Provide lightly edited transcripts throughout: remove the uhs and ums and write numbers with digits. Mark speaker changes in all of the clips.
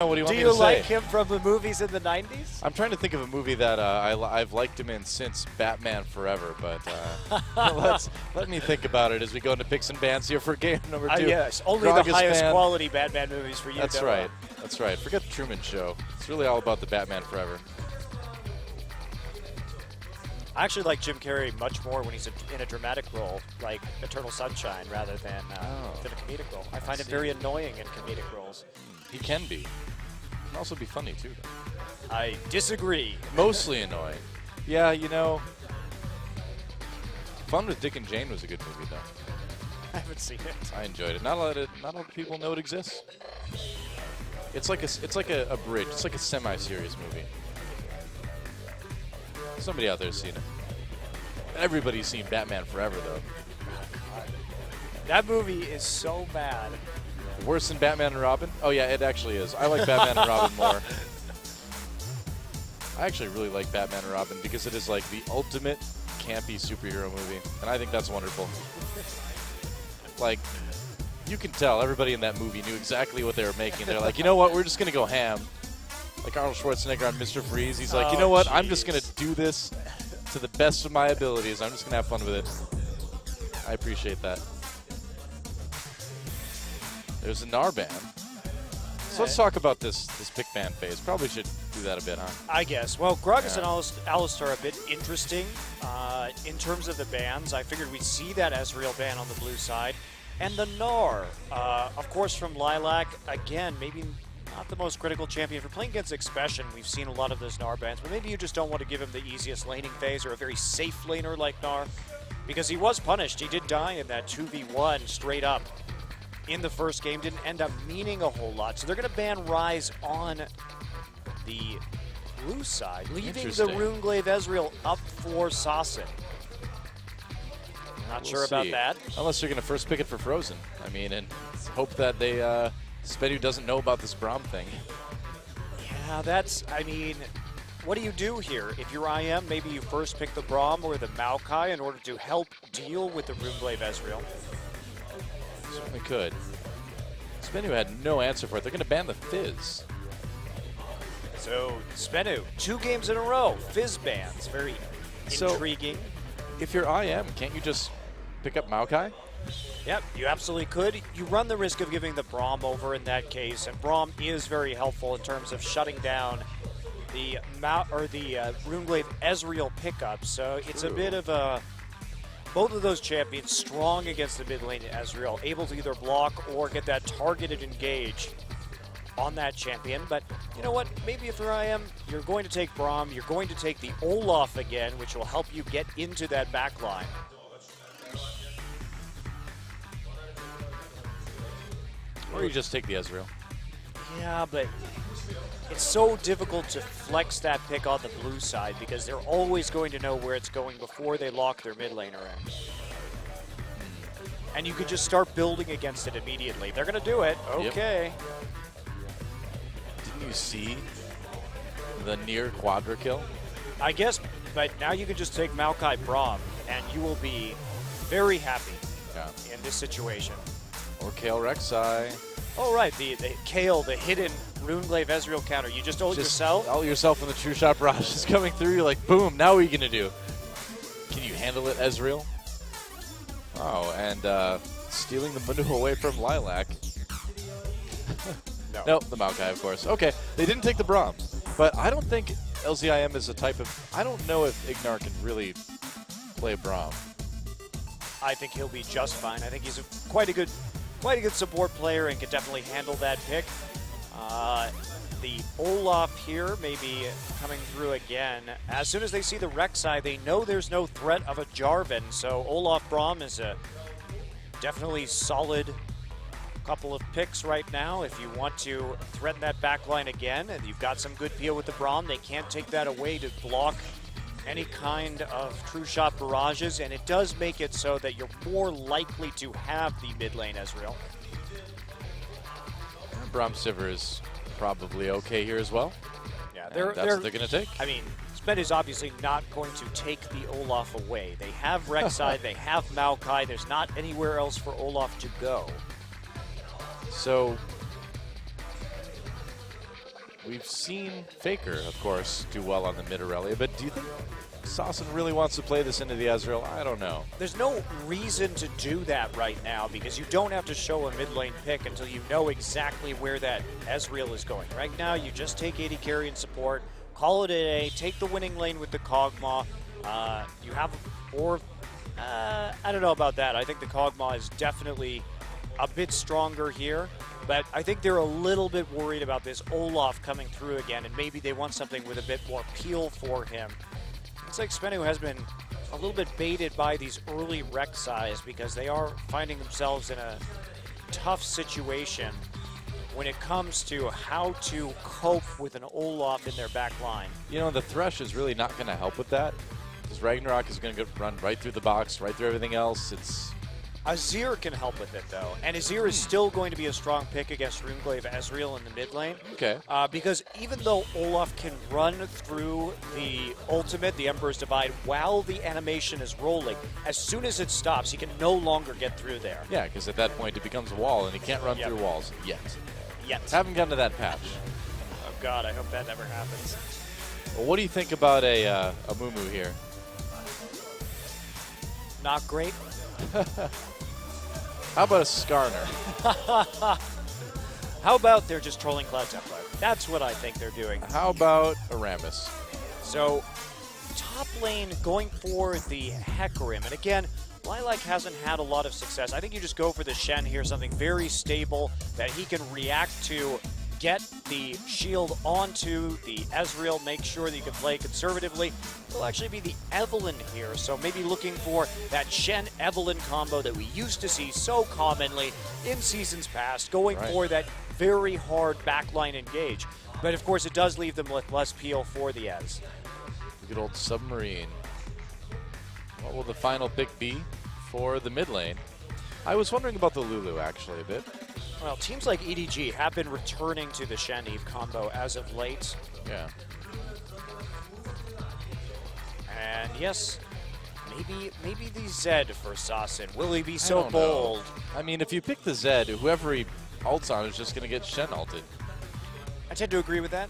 Speaker 1: What do you want
Speaker 2: Do
Speaker 1: me
Speaker 2: you
Speaker 1: to
Speaker 2: like
Speaker 1: say?
Speaker 2: him from the movies in the 90s?
Speaker 1: I'm trying to think of a movie that I've liked him in since Batman Forever, but let me think about it as we go into picks and bans here for game number 2.
Speaker 2: Yes, only
Speaker 1: Grog
Speaker 2: the
Speaker 1: is
Speaker 2: highest
Speaker 1: fan.
Speaker 2: quality Batman movies for you.
Speaker 1: That's
Speaker 2: Noah.
Speaker 1: right. That's right. Forget the Truman Show. It's really all about the Batman Forever.
Speaker 2: I actually like Jim Carrey much more when he's in a dramatic role, like Eternal Sunshine, rather than a comedic role. I find him very annoying in comedic roles.
Speaker 1: He can be. Can also be funny, too, though.
Speaker 2: I disagree.
Speaker 1: Mostly annoying. Yeah, you know, Fun with Dick and Jane was a good movie, though.
Speaker 2: I haven't seen it.
Speaker 1: I enjoyed it. Not a lot of people know it exists. It's like a bridge. It's like a semi-serious movie. Somebody out there's seen it. Everybody's seen Batman Forever, though.
Speaker 2: That movie is so bad.
Speaker 1: Worse than Batman and Robin? Oh, yeah, it actually is. I like Batman and Robin more. I actually really like Batman and Robin because it is like the ultimate campy superhero movie, and I think that's wonderful. Like, you can tell everybody in that movie knew exactly what they were making. They're like, you know what, we're just going to go ham. Like Arnold Schwarzenegger on Mr. Freeze. He's like, you know what, I'm just going to do this to the best of my abilities. I'm just going to have fun with it. I appreciate that. There's a Narban. So let's talk about this pick ban phase. Probably should do that a bit, huh?
Speaker 2: I guess. Well, Gragas and Alistar are a bit interesting in terms of the bans. I figured we'd see that Ezreal ban on the blue side. And the Gnar, of course, from Lilac. Again, maybe not the most critical champion. For playing against Expression, we've seen a lot of those Gnar bans, but maybe you just don't want to give him the easiest laning phase or a very safe laner like Gnar, because he was punished. He did die in that 2v1 straight up in the first game. Didn't end up meaning a whole lot. So they're going to ban Ryze on the blue side, leaving the Runeglaive Ezreal up for Sasson. Not sure about that.
Speaker 1: Unless you're going to first pick it for Frozen. I mean, and hope that they SBE doesn't know about this Braum thing.
Speaker 2: Yeah, that's, I mean, what do you do here? If you're IM, maybe you first pick the Braum or the Maokai in order to help deal with the Runeglaive Ezreal.
Speaker 1: Certainly could. SBE had no answer for it. They're going to ban the Fizz.
Speaker 2: So, SBE, 2 games in a row, Fizz bans. Very intriguing.
Speaker 1: If you're IM, can't you just pick up Maokai?
Speaker 2: Yep, you absolutely could. You run the risk of giving the Braum over in that case, and Braum is very helpful in terms of shutting down the Runeglaive Ezreal pickup. So it's a bit of a both of those champions strong against the mid lane Ezreal, able to either block or get that targeted engage on that champion. But you know what? Maybe if you're IM, you're going to take Braum, you're going to take the Olaf again, which will help you get into that back line.
Speaker 1: Or you just take the Ezreal.
Speaker 2: Yeah, but it's so difficult to flex that pick on the blue side because they're always going to know where it's going before they lock their mid laner in. And you could just start building against it immediately. They're going to do it. Okay.
Speaker 1: Yep. Didn't you see the near quadra kill?
Speaker 2: I guess, but now you can just take Maokai Braum and you will be very happy in this situation.
Speaker 1: Or Kale Rek'Sai.
Speaker 2: Oh, right, the Kale, the hidden Runeglaive Ezreal counter. You just ult yourself?
Speaker 1: Ult yourself when the True Shot Barrage is coming through. You're like, boom, now what are you going to do? Can you handle it, Ezreal? Oh, and stealing the Manu away from Lilac. Nope, the Maokai, of course. Okay, they didn't take the Braum, but I don't think LZIM is a type of... I don't know if Ignar can really play Braum.
Speaker 2: I think he'll be just fine. I think he's quite a good support player and can definitely handle that pick. The Olaf here may be coming through again. As soon as they see the Rek'Sai, they know there's no threat of a Jarvan, so Olaf Braum is a definitely solid couple of picks right now. If you want to threaten that back line again, and you've got some good peel with the Braum, they can't take that away to block any kind of true shot barrages, and it does make it so that you're more likely to have the mid lane Ezreal.
Speaker 1: Braum Sivir is probably okay here as well.
Speaker 2: Yeah,
Speaker 1: that's what they're going to take.
Speaker 2: I mean, SBE is obviously not going to take the Olaf away. They have Rek'Sai, they have Maokai. There's not anywhere else for Olaf to go.
Speaker 1: So, we've seen Faker, of course, do well on the mid Aurelia, but do you think Sasson really wants to play this into the Ezreal? I don't know.
Speaker 2: There's no reason to do that right now because you don't have to show a mid lane pick until you know exactly where that Ezreal is going. Right now, you just take AD carry and support, call it a day, take the winning lane with the Kog'Maw. You have, or I don't know about that. I think the Kog'Maw is definitely a bit stronger here, but I think they're a little bit worried about this Olaf coming through again, and maybe they want something with a bit more peel for him. It's like SBE has been a little bit baited by these early Rek'Sais because they are finding themselves in a tough situation when it comes to how to cope with an Olaf in their back line.
Speaker 1: You know, the Thresh is really not going to help with that because Ragnarok is going to run right through the box, right through everything else.
Speaker 2: Azir can help with it, though, and Azir is still going to be a strong pick against Runeglaive Ezreal in the mid lane.
Speaker 1: Okay.
Speaker 2: Because even though Olaf can run through the ultimate, the Emperor's Divide, while the animation is rolling, as soon as it stops, he can no longer get through there.
Speaker 1: Yeah, because at that point it becomes a wall, and he can't run through walls yet.
Speaker 2: Yet.
Speaker 1: Haven't gotten to that patch.
Speaker 2: Oh, God, I hope that never happens.
Speaker 1: Well, what do you think about a Mumu here?
Speaker 2: Not great.
Speaker 1: How about a Skarner?
Speaker 2: How about they're just trolling Cloud Templar? That's what I think they're doing.
Speaker 1: How about a Rammus?
Speaker 2: So, top lane going for the Hecarim. And again, Lilac hasn't had a lot of success. I think you just go for the Shen here, something very stable that he can react to, get the shield onto the Ezreal, make sure that you can play conservatively. It'll actually be the Evelynn here, so maybe looking for that Shen-Evelynn combo that we used to see so commonly in seasons past, going for that very hard backline engage. But of course, it does leave them with less peel for the Ez.
Speaker 1: Good old Submarine. What will the final pick be for the mid lane? I was wondering about the Lulu, actually, a bit.
Speaker 2: Well, teams like EDG have been returning to the Shen-Eve combo as of late.
Speaker 1: Yeah.
Speaker 2: And yes, maybe the Zed for Sasson. Will he be so bold?
Speaker 1: I mean, if you pick the Zed, whoever he ults on is just going to get Shen ulted.
Speaker 2: I tend to agree with that.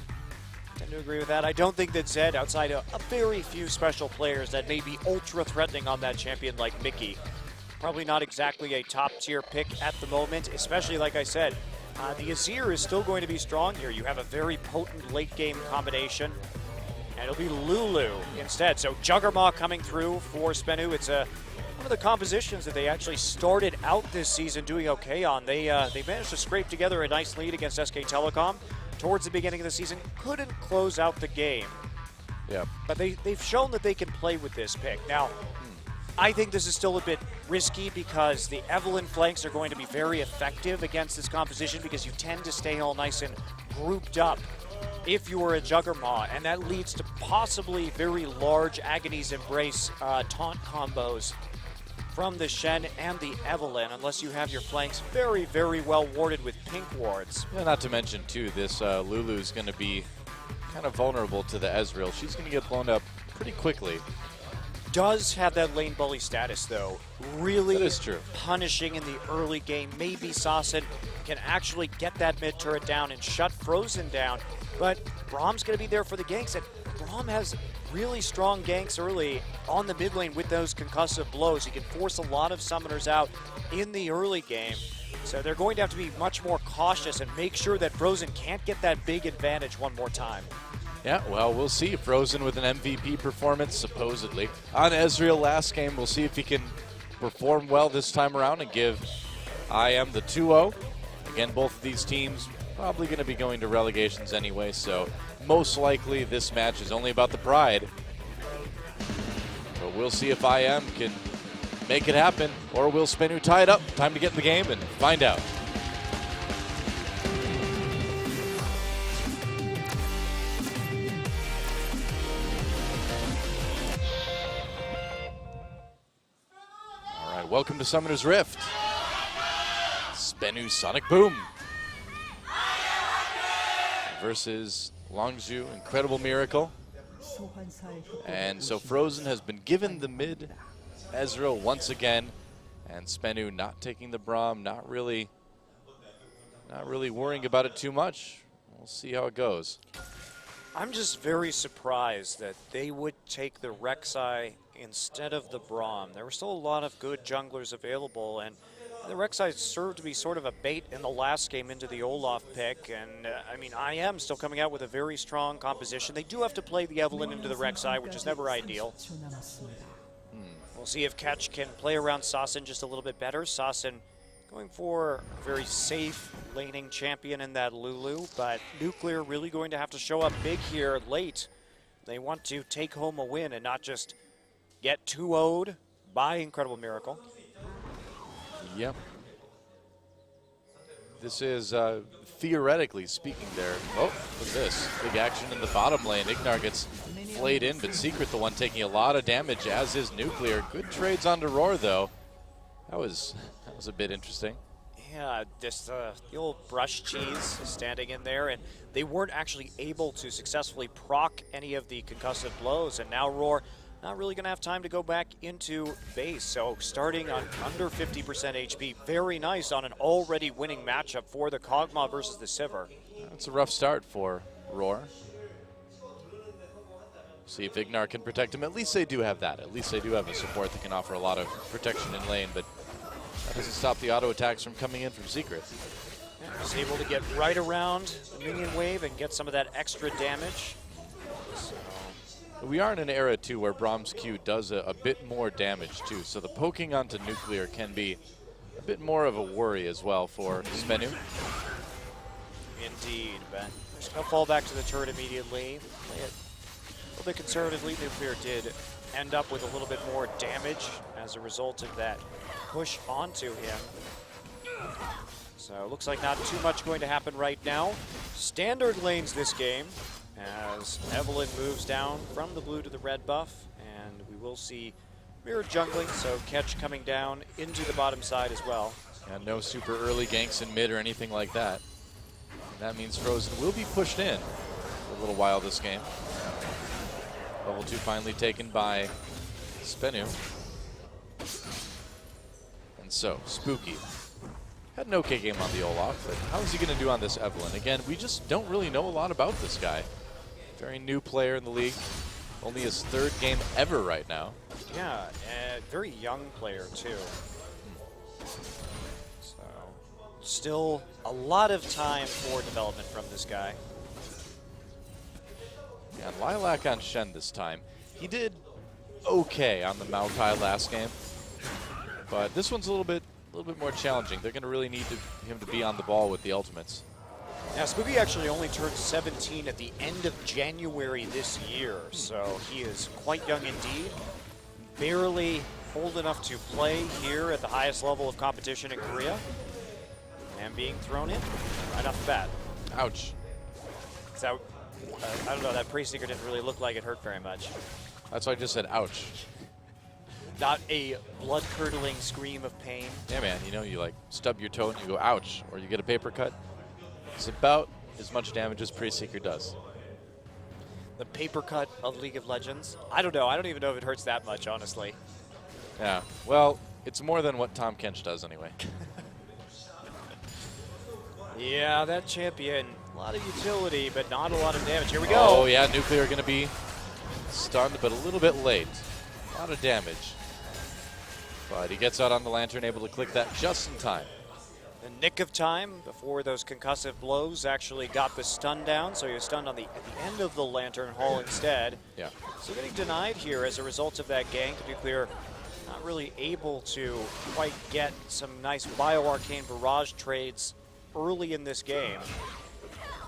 Speaker 2: I don't think that Zed, outside of a very few special players that may be ultra-threatening on that champion like Mickey, probably not exactly a top-tier pick at the moment, especially, like I said, the Azir is still going to be strong here. You have a very potent late-game combination, and it'll be Lulu instead. So Juggernaut coming through for SBE. It's one of the compositions that they actually started out this season doing okay on. They managed to scrape together a nice lead against SK Telecom towards the beginning of the season. Couldn't close out the game.
Speaker 1: Yeah.
Speaker 2: But they've shown that they can play with this pick. Now, I think this is still a bit risky because the Evelynn flanks are going to be very effective against this composition because you tend to stay all nice and grouped up if you are a Juggernaut, and that leads to possibly very large Agony's Embrace taunt combos from the Shen and the Evelynn, unless you have your flanks very, very well warded with pink wards.
Speaker 1: Yeah, not to mention, too, this Lulu is going to be kind of vulnerable to the Ezreal. She's going to get blown up pretty quickly.
Speaker 2: Does have that lane bully status, though. Really
Speaker 1: that is true.
Speaker 2: Punishing in the early game. Maybe Sasson can actually get that mid turret down and shut Frozen down. But Braum's going to be there for the ganks, and Braum has really strong ganks early on the mid lane with those concussive blows. He can force a lot of summoners out in the early game. So they're going to have to be much more cautious and make sure that Frozen can't get that big advantage one more time.
Speaker 1: Yeah, well, we'll see. Frozen with an MVP performance, supposedly. On Ezreal last game, we'll see if he can perform well this time around and give IM the 2-0. Again, both of these teams probably going to be going to relegations anyway, so most likely this match is only about the pride. But we'll see if IM can make it happen, or will SBE tie it up? Time to get in the game and find out. Welcome to Summoner's Rift. SBE Sonic Boom versus Longzhu Incredible Miracle. And so Frozen has been given the mid Ezreal once again, and SBE not taking the Braum, not really worrying about it too much. we'll see how it goes.
Speaker 2: I'm just very surprised that they would take the Rek'Sai instead of the Braum. There were still a lot of good junglers available, and the Rek'Sai served to be sort of a bait in the last game into the Olaf pick. And I mean, IM still coming out with a very strong composition. They do have to play the Evelynn into the Rek'Sai, which is never ideal. We'll see if Ketch can play around Sasin just a little bit better. Sasin going for a very safe laning champion in that Lulu, but Nuclear really going to have to show up big here late. They want to take home a win and not just get 2-0'd by Incredible Miracle.
Speaker 1: Yep. This is, theoretically speaking there. Oh, look at this. Big action in the bottom lane. Ignar gets flayed in, but Secret the one taking a lot of damage, as is Nuclear. Good trades onto Roar, though. That was a bit interesting.
Speaker 2: Yeah, just the old brush cheese standing in there, and they weren't actually able to successfully proc any of the concussive blows, and now Roar not really going to have time to go back into base. So starting on under 50% HP, very nice on an already winning matchup for the Kog'Maw versus the Sivir.
Speaker 1: That's a rough start for Roar. See if Ignar can protect him. At least they do have that. At least they do have a support that can offer a lot of protection in lane, but that doesn't stop the auto attacks from coming in from Secret.
Speaker 2: Yeah, he's able to get right around the minion wave and get some of that extra damage. So.
Speaker 1: We are in an era, too, where Braum's Q does a bit more damage, too. So the poking onto Nuclear can be a bit more of a worry as well for SBE.
Speaker 2: Indeed, but there's going to fall back to the turret immediately. Play it a little bit conservatively. Nuclear did end up with a little bit more damage as a result of that push onto him. So it looks like not too much going to happen right now. Standard lanes this game as Evelynn moves down from the blue to the red buff, and we will see mirror jungling, so Ketch coming down into the bottom side as well.
Speaker 1: And no super early ganks in mid or anything like that. And that means Frozen will be pushed in for a little while this game. Level 2 finally taken by SBE. And so, Spooky had an okay game on the Olaf, but how is he going to do on this Evelynn? Again, we just don't really know a lot about this guy. Very new player in the league. Only his 3rd game ever right now.
Speaker 2: Yeah, and very young player too. So, still a lot of time for development from this guy.
Speaker 1: Yeah, and Lilac on Shen this time. He did okay on the Maokai last game, but this one's a little bit more challenging. They're going to really need him to be on the ball with the ultimates.
Speaker 2: Now, Spooky actually only turned 17 at the end of January this year, so he is quite young indeed. Barely old enough to play here at the highest level of competition in Korea. And being thrown in right off the bat.
Speaker 1: Ouch.
Speaker 2: So, I don't know, that pre-seeker didn't really look like it hurt very much.
Speaker 1: That's why I just said ouch.
Speaker 2: Not a blood-curdling scream of pain.
Speaker 1: Yeah, man, you know, you like stub your toe and you go ouch, or you get a paper cut. It's about as much damage as Pre-Seeker does.
Speaker 2: The paper cut of League of Legends? I don't know. I don't even know if it hurts that much, honestly.
Speaker 1: Yeah, well, it's more than what Tom Kench does anyway.
Speaker 2: Yeah, that champion, a lot of utility, but not a lot of damage. Here we go.
Speaker 1: Oh, yeah, Nuclear going to be stunned, but a little bit late. A lot of damage. But he gets out on the Lantern, able to click that just in time.
Speaker 2: The nick of time before those concussive blows actually got the stun down, so he was stunned at the end of the Lantern Hall instead.
Speaker 1: Yeah.
Speaker 2: So getting denied here as a result of that gank. Nuclear not really able to quite get some nice Bio-Arcane Barrage trades early in this game.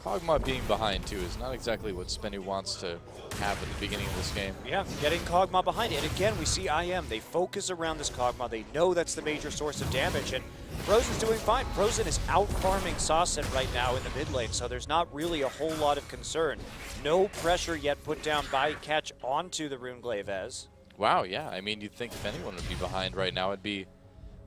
Speaker 1: Kog'Maw being behind, too, is not exactly what SBE wants to have at the beginning of this game.
Speaker 2: Yeah, getting Kog'Maw behind it. And again, we see IM. They focus around this Kog'Maw. They know that's the major source of damage, and Frozen's doing fine. Frozen is out-farming Sasin right now in the mid lane, so there's not really a whole lot of concern. No pressure yet put down by Ketch onto the Runeglaive Ez.
Speaker 1: Wow, yeah. I mean, you'd think if anyone would be behind right now, it'd be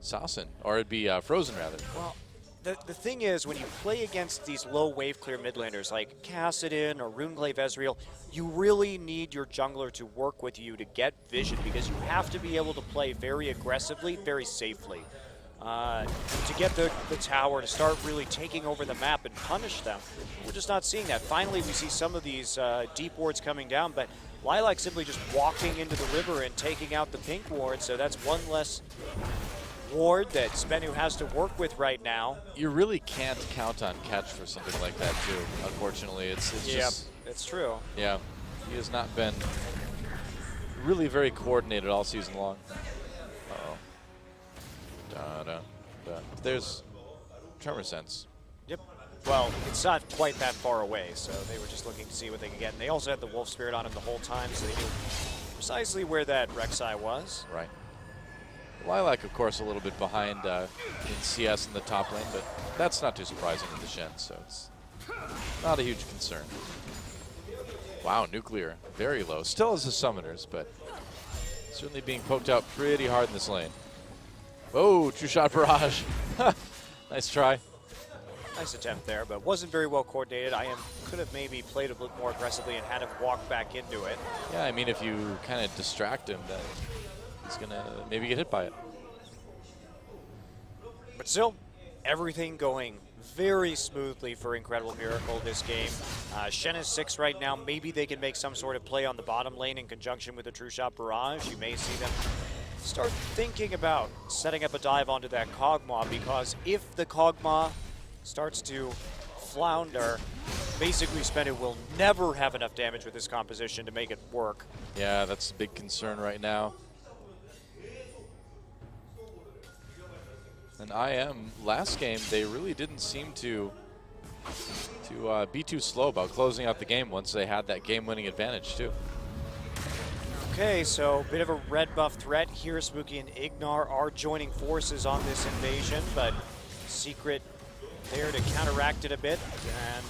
Speaker 1: Sasin, or it'd be Frozen, rather.
Speaker 2: Well, the thing is, when you play against these low wave clear mid laners like Kassadin or Runeglaive Ezreal, you really need your jungler to work with you to get vision, because you have to be able to play very aggressively, very safely. to get the tower to start really taking over the map and punish them. We're just not seeing that. Finally, we see some of these deep wards coming down, but Lilac simply just walking into the river and taking out the pink ward, so that's one less ward that SBE has to work with right now.
Speaker 1: You really can't count on Catch for something like that, too. Unfortunately, it's just...
Speaker 2: It's true.
Speaker 1: Yeah, he has not been really very coordinated all season long. Uh-oh. Da-da-da. There's Tremor Sense.
Speaker 2: Yep. Well, it's not quite that far away, so they were just looking to see what they could get. And they also had the Wolf Spirit on him the whole time, so they knew precisely where that Rek'Sai was.
Speaker 1: Right. Lilac, of course, a little bit behind in CS in the top lane, but that's not too surprising with the Shen, so it's not a huge concern. Wow, Nuclear, very low. Still has the Summoners, but certainly being poked out pretty hard in this lane. Oh, true shot barrage. Nice try.
Speaker 2: Nice attempt there, but wasn't very well coordinated. Could have maybe played a bit more aggressively and had him walk back into it.
Speaker 1: Yeah, I mean, if you kind of distract him, then he's going to maybe get hit by it.
Speaker 2: But still, everything going very smoothly for Incredible Miracle this game. Shen is 6 right now. Maybe they can make some sort of play on the bottom lane in conjunction with the True Shot Barrage. You may see them start thinking about setting up a dive onto that Kog'Maw, because if the Kog'Maw starts to flounder, basically SBE will never have enough damage with this composition to make it work.
Speaker 1: Yeah, that's a big concern right now. And IM, last game, they really didn't seem to be too slow about closing out the game once they had that game-winning advantage, too.
Speaker 2: Okay, so a bit of a red buff threat here. Spooky and Ignar are joining forces on this invasion, but Secret there to counteract it a bit, and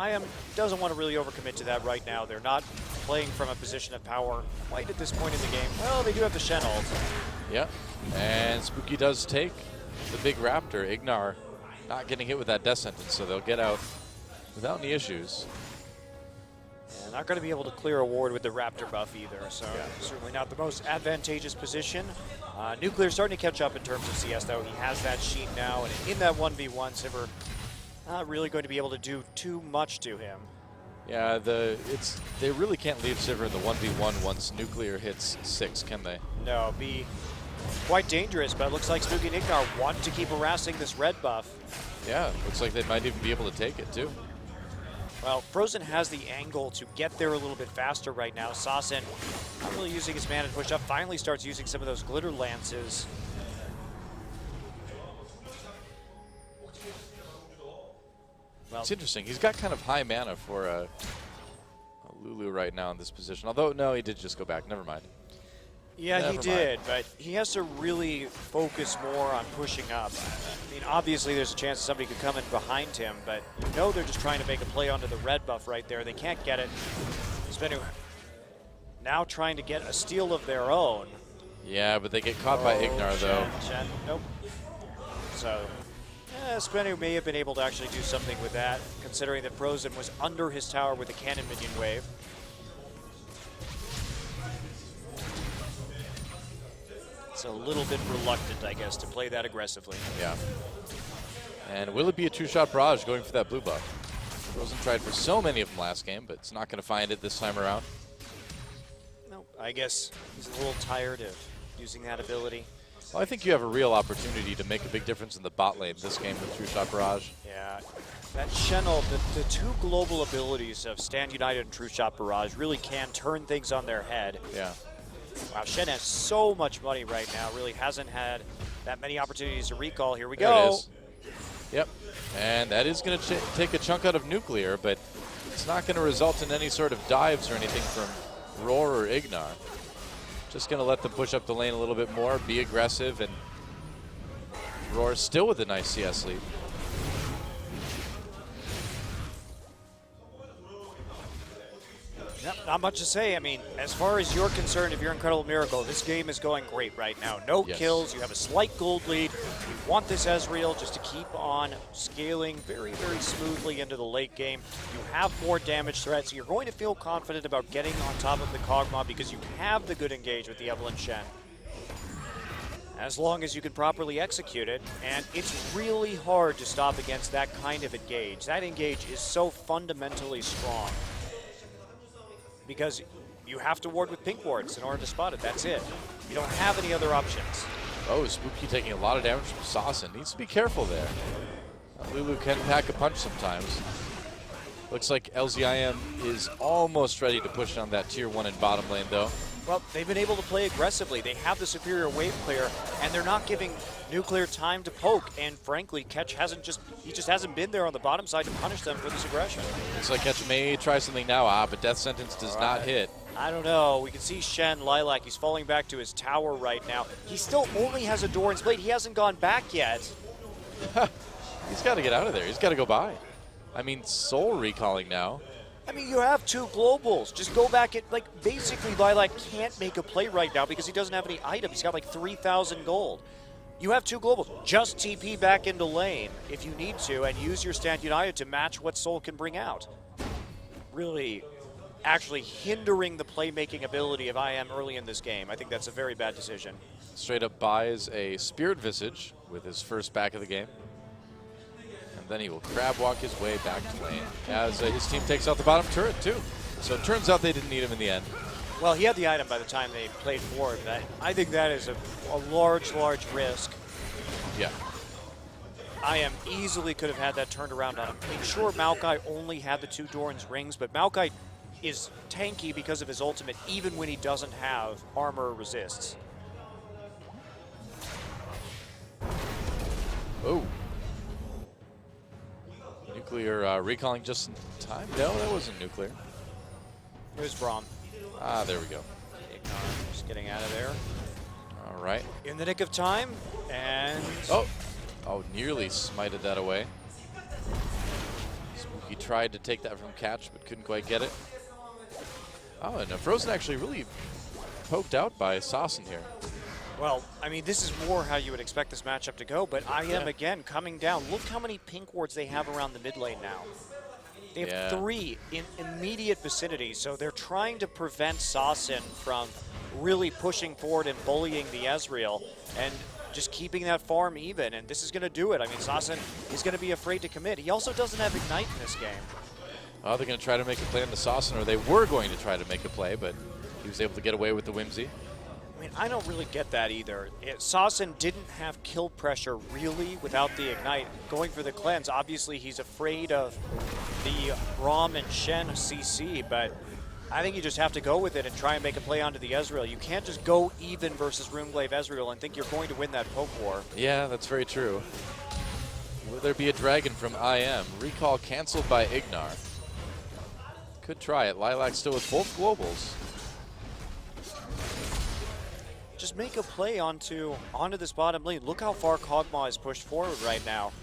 Speaker 2: IM doesn't want to really overcommit to that right now. They're not playing from a position of power quite at this point in the game. Well, they do have the Shen ult.
Speaker 1: Yeah, and Spooky does take the big Raptor. Ignar not getting hit with that death sentence, so they'll get out without any issues.
Speaker 2: And not going to be able to clear a ward with the Raptor buff either, so certainly not the most advantageous position. Nuclear starting to catch up in terms of CS, though. He has that Sheen now, and in that 1v1, Sivir not really going to be able to do too much to him.
Speaker 1: Yeah, they really can't leave Sivir in the 1v1 once Nuclear hits 6, can they?
Speaker 2: No, it'd be quite dangerous, but it looks like Spooky and Ignar want to keep harassing this red buff.
Speaker 1: Yeah, looks like they might even be able to take it, too.
Speaker 2: Well, Frozen has the angle to get there a little bit faster right now. Sasen not really using his mana to push up, finally starts using some of those glitter lances. Well,
Speaker 1: it's interesting. He's got kind of high mana for a Lulu right now in this position. Although, no, he did just go back. Never mind.
Speaker 2: yeah, he did, but he has to really focus more on pushing up. I mean, obviously there's a chance somebody could come in behind him, but you know they're just trying to make a play onto the red buff right there. They can't get it. SBE now trying to get a steal of their own.
Speaker 1: Yeah, but they get caught by Ignar, though.
Speaker 2: Shen, nope. So, SBE may have been able to actually do something with that, considering that Frozen was under his tower with a cannon minion wave. It's a little bit reluctant, I guess, to play that aggressively.
Speaker 1: Yeah. And will it be a two-shot barrage going for that blue buff? Frozen tried for so many of them last game, but it's not going to find it this time around.
Speaker 2: No, I guess he's a little tired of using that ability.
Speaker 1: Well, I think you have a real opportunity to make a big difference in the bot lane this game with two-shot barrage.
Speaker 2: Yeah, that Shen ult, the two global abilities of Stand United and True Shot Barrage really can turn things on their head.
Speaker 1: Yeah.
Speaker 2: Wow, Shen has so much money right now, really hasn't had that many opportunities to recall. Here we
Speaker 1: There
Speaker 2: go.
Speaker 1: it is. Yep. And that is going to take a chunk out of Nuclear, but it's not going to result in any sort of dives or anything from Roar or Ignar. Just going to let them push up the lane a little bit more, be aggressive, and Roar still with a nice CS lead.
Speaker 2: Yep, not much to say. I mean, as far as you're concerned, if you're Incredible Miracle, this game is going great right now. No kills, you have a slight gold lead. You want this Ezreal just to keep on scaling very, very smoothly into the late game. You have more damage threats. You're going to feel confident about getting on top of the Kog'Maw because you have the good engage with the Evelynn Shen. as long as you can properly execute it. And it's really hard to stop against that kind of engage. That engage is so fundamentally strong because you have to ward with pink wards in order to spot it. That's it. You don't have any other options.
Speaker 1: Oh, Spooky taking a lot of damage from Saucin. Needs to be careful there. Lulu can pack a punch sometimes. Looks like LZIM is almost ready to push on that tier 1 in bottom lane, though.
Speaker 2: Well, they've been able to play aggressively. They have the superior wave clear, and they're not giving Nuclear time to poke. And frankly, Ketch just hasn't been there on the bottom side to punish them for this aggression.
Speaker 1: Looks like Ketch may try something now, but Death Sentence does not hit.
Speaker 2: I don't know. We can see Shen Lilac. He's falling back to his tower right now. He still only has a Doran's Blade. He hasn't gone back yet.
Speaker 1: He's got to get out of there. He's got to go by. I mean, Soul recalling now.
Speaker 2: I mean, you have 2 globals. Just go back at, like, basically Lilac can't make a play right now because he doesn't have any items. He's got like 3,000 gold. You have 2 globals. Just TP back into lane if you need to and use your Stand United to match what Soul can bring out. Really actually hindering the playmaking ability of IM early in this game. I think that's a very bad decision.
Speaker 1: Straight up buys a Spirit Visage with his first back of the game. And then he will crab walk his way back to lane as his team takes out the bottom turret too. So it turns out they didn't need him in the end.
Speaker 2: Well, he had the item by the time they played forward. I think that is a large risk.
Speaker 1: Yeah.
Speaker 2: IM easily could have had that turned around on him. I mean, sure, Maokai only had the 2 Doran's rings, but Maokai is tanky because of his ultimate, even when he doesn't have armor or resists.
Speaker 1: Oh. Nuclear recalling just in time? No, that wasn't Nuclear.
Speaker 2: It was Braum.
Speaker 1: Ah, there we go.
Speaker 2: Just getting out of there.
Speaker 1: All right.
Speaker 2: In the nick of time, and...
Speaker 1: Oh, nearly smited that away. Spooky tried to take that from Catch, but couldn't quite get it. Oh, and Frozen actually really poked out by Saucin here.
Speaker 2: Well, I mean, this is more how you would expect this matchup to go, but IM again coming down. Look how many pink wards they have around the mid lane now. They have 3 in immediate vicinity, so they're trying to prevent Saucin from really pushing forward and bullying the Ezreal and just keeping that farm even, and this is going to do it. I mean, Saucin is going to be afraid to commit. He also doesn't have Ignite in this game.
Speaker 1: Oh, they're going to try to make a play on the Saucin, or they were going to try to make a play, but he was able to get away with the Whimsy.
Speaker 2: I mean, I don't really get that either. Saucin didn't have kill pressure really without the Ignite. Going for the cleanse, obviously he's afraid of the Braum and Shen CC, but I think you just have to go with it and try and make a play onto the Ezreal. You can't just go even versus Runeglaive Ezreal and think you're going to win that poke war. Yeah,
Speaker 1: that's very true. Will there be a dragon from IM? Recall canceled by Ignar. Could try it. Lilac still with both globals.
Speaker 2: Just make a play onto this bottom lane. Look how far Kog'Maw is pushed forward right now.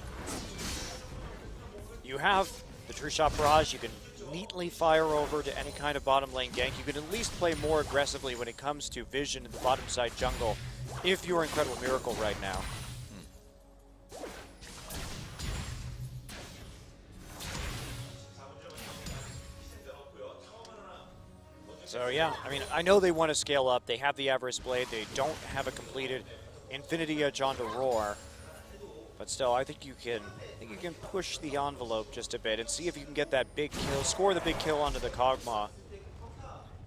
Speaker 2: You have the True Shot Barrage. You can neatly fire over to any kind of bottom lane gank. You can at least play more aggressively when it comes to vision in the bottom side jungle if you're Incredible Miracle right now. So yeah, I mean, I know they want to scale up. They have the Avarice Blade. They don't have a completed Infinity Edge onto Roar. But still, I think you can push the envelope just a bit and see if you can get that big kill, score the big kill onto the Kog'Maw.